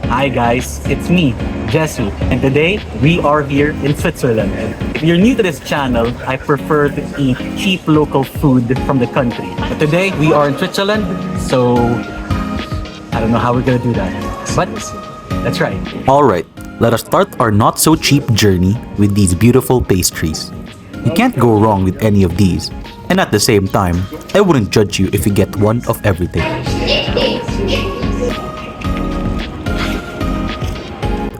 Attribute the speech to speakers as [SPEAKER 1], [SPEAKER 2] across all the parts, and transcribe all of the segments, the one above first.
[SPEAKER 1] Hi guys, it's me, Jesu, and today we are here in Switzerland. If you're new to this channel, I prefer to eat cheap local food from the country. But today we are in Switzerland, so I don't know how we're gonna do that. But let's try.
[SPEAKER 2] Alright, let us start our not so cheap journey with these beautiful pastries. You can't go wrong with any of these. And at the same time, I wouldn't judge you if you get one of everything.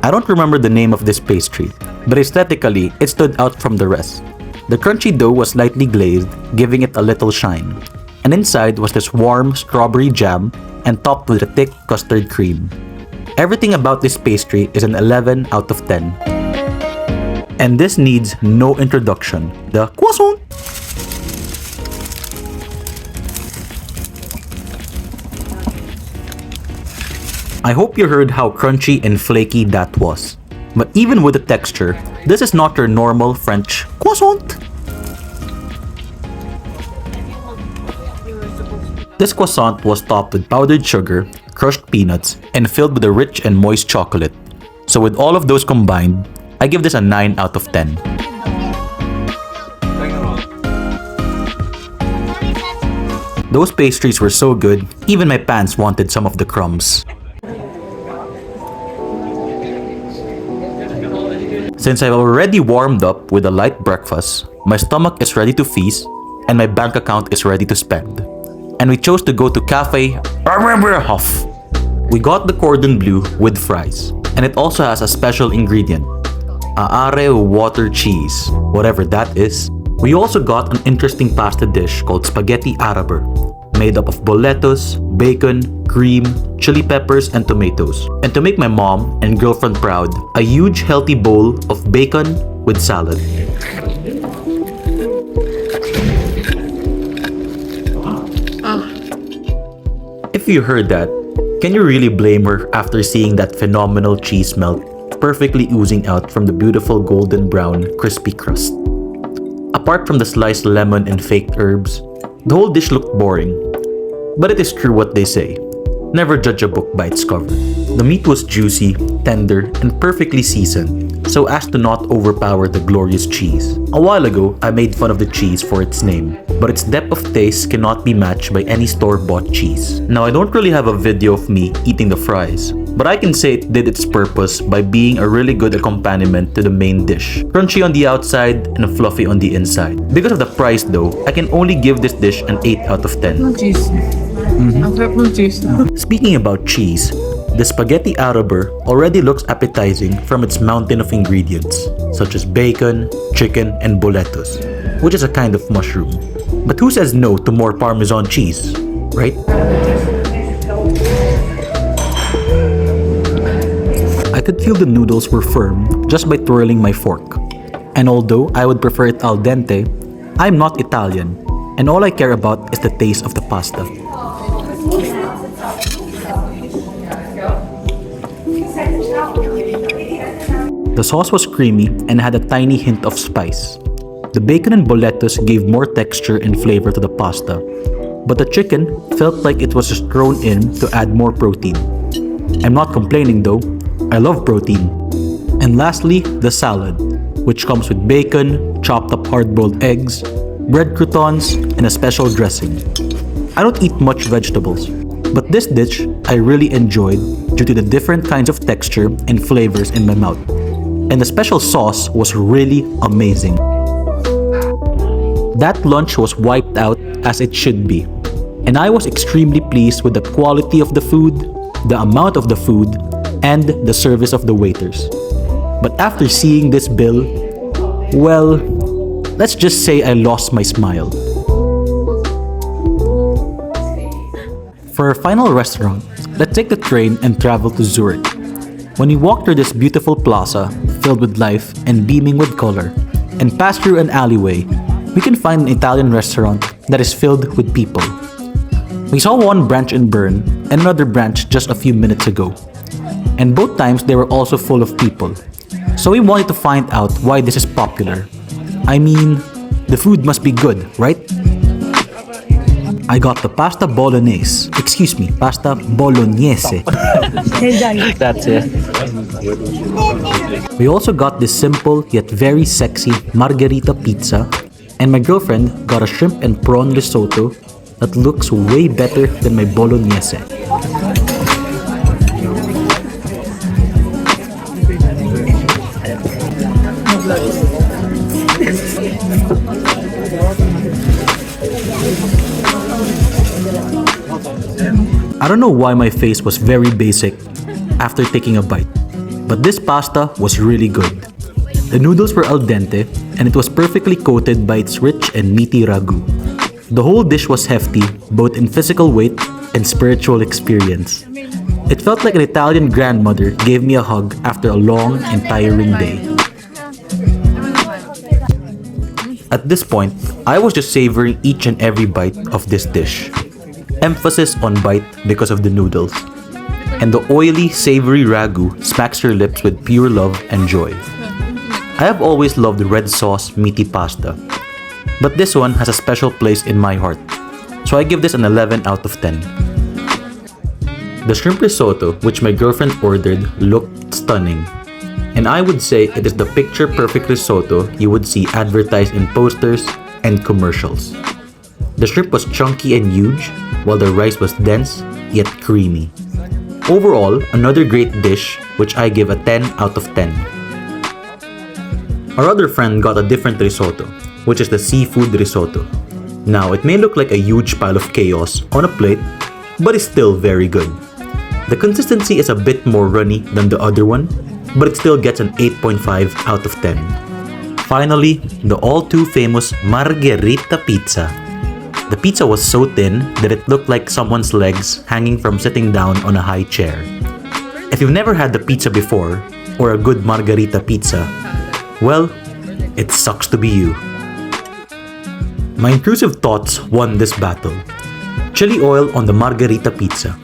[SPEAKER 2] I don't remember the name of this pastry, but aesthetically, it stood out from the rest. The crunchy dough was lightly glazed, giving it a little shine. And inside was this warm strawberry jam and topped with a thick custard cream. Everything about this pastry is an 11 out of 10. And this needs no introduction, the croissant. I hope you heard how crunchy and flaky that was. But even with the texture, this is not your normal French croissant. This croissant was topped with powdered sugar, crushed peanuts, and filled with a rich and moist chocolate. So with all of those combined, I give this a 9 out of 10. Those pastries were so good, even my pants wanted some of the crumbs. Since I've already warmed up with a light breakfast, my stomach is ready to feast, and my bank account is ready to spend. And we chose to go to Cafe Huff. We got the Cordon Bleu with fries, and it also has a special ingredient, Aare water cheese, whatever that is. We also got an interesting pasta dish called spaghetti araber, made up of boletos, bacon, cream, chili peppers, and tomatoes. And to make my mom and girlfriend proud, a huge healthy bowl of bacon with salad. If you heard that, can you really blame her after seeing that phenomenal cheese melt perfectly oozing out from the beautiful golden brown crispy crust? Apart from the sliced lemon and faked herbs, the whole dish looked boring. But it is true what they say, never judge a book by its cover. The meat was juicy, tender, and perfectly seasoned, so as to not overpower the glorious cheese. A while ago, I made fun of the cheese for its name, but its depth of taste cannot be matched by any store-bought cheese. Now, I don't really have a video of me eating the fries, but I can say it did its purpose by being a really good accompaniment to the main dish. Crunchy on the outside and fluffy on the inside. Because of the price though, I can only give this dish an 8 out of 10. Speaking about cheese, the spaghetti araber already looks appetizing from its mountain of ingredients, such as bacon, chicken, and boletos, which is a kind of mushroom. But who says no to more Parmesan cheese, right? I could feel the noodles were firm just by twirling my fork. And although I would prefer it al dente, I'm not Italian, and all I care about is the taste of the pasta. The sauce was creamy and had a tiny hint of spice. The bacon and boletos gave more texture and flavor to the pasta, but the chicken felt like it was just thrown in to add more protein. I'm not complaining though, I love protein. And lastly, the salad, which comes with bacon, chopped up hard-boiled eggs, bread croutons, and a special dressing. I don't eat much vegetables, but this dish I really enjoyed due to the different kinds of texture and flavors in my mouth. And the special sauce was really amazing. That lunch was wiped out as it should be, and I was extremely pleased with the quality of the food, the amount of the food, and the service of the waiters. But after seeing this bill, well, let's just say I lost my smile. For our final restaurant, let's take the train and travel to Zurich. When we walk through this beautiful plaza, filled with life and beaming with color, and pass through an alleyway, we can find an Italian restaurant that is filled with people. We saw one branch in Bern and another branch just a few minutes ago. And both times they were also full of people. So we wanted to find out why this is popular. I mean, the food must be good, right? I got the pasta bolognese. Excuse me, pasta bolognese.
[SPEAKER 1] That's it.
[SPEAKER 2] We also got this simple yet very sexy margherita pizza, and my girlfriend got a shrimp and prawn risotto that looks way better than my bolognese. I don't know why my face was very basic after taking a bite, but this pasta was really good. The noodles were al dente and it was perfectly coated by its rich and meaty ragu. The whole dish was hefty, both in physical weight and spiritual experience. It felt like an Italian grandmother gave me a hug after a long and tiring day. At this point, I was just savoring each and every bite of this dish. Emphasis on bite because of the noodles. And the oily, savory ragu smacks your lips with pure love and joy. I have always loved red sauce meaty pasta, but this one has a special place in my heart, so I give this an 11 out of 10. The shrimp risotto, which my girlfriend ordered, looked stunning, and I would say it is the picture-perfect risotto you would see advertised in posters and commercials. The shrimp was chunky and huge, while the rice was dense yet creamy. Overall, another great dish, which I give a 10 out of 10. Our other friend got a different risotto, which is the seafood risotto. Now, it may look like a huge pile of chaos on a plate, but it's still very good. The consistency is a bit more runny than the other one, but it still gets an 8.5 out of 10. Finally, the all too famous margherita pizza. The pizza was so thin that it looked like someone's legs hanging from sitting down on a high chair. If you've never had the pizza before, or a good margherita pizza, well, it sucks to be you. My intrusive thoughts won this battle. Chili oil on the margherita pizza.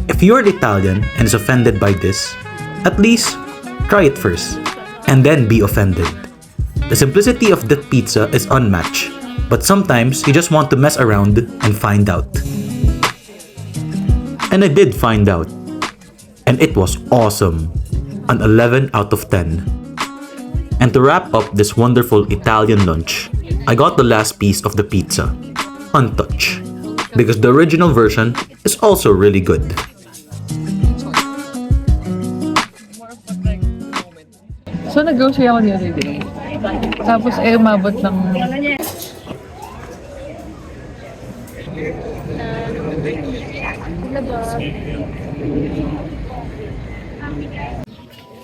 [SPEAKER 2] If you're an Italian and is offended by this, at least try it first, and then be offended. The simplicity of the pizza is unmatched, but sometimes you just want to mess around and find out. And I did find out. And it was awesome. An 11 out of 10. And to wrap up this wonderful Italian lunch, I got the last piece of the pizza, untouched, because the original version is also really good.
[SPEAKER 3] So nag-grocery ako the other day. Tapos umabot ng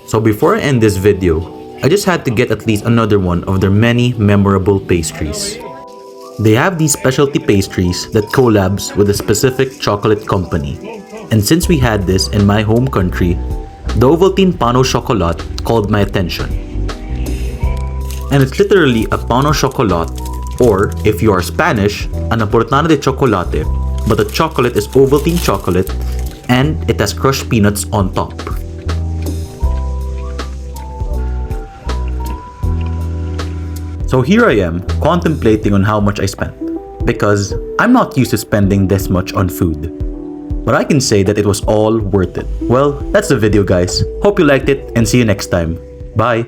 [SPEAKER 2] So before I end this video, I just had to get at least another one of their many memorable pastries. They have these specialty pastries that collabs with a specific chocolate company. And since we had this in my home country, the Ovaltine Pain au Chocolat called my attention. And it's literally a pain au chocolat, or if you are Spanish, a napolitana de chocolate, but the chocolate is Ovaltine chocolate and it has crushed peanuts on top. So here I am, contemplating on how much I spent, because I'm not used to spending this much on food. But I can say that it was all worth it. Well, that's the video guys. Hope you liked it and see you next time. Bye!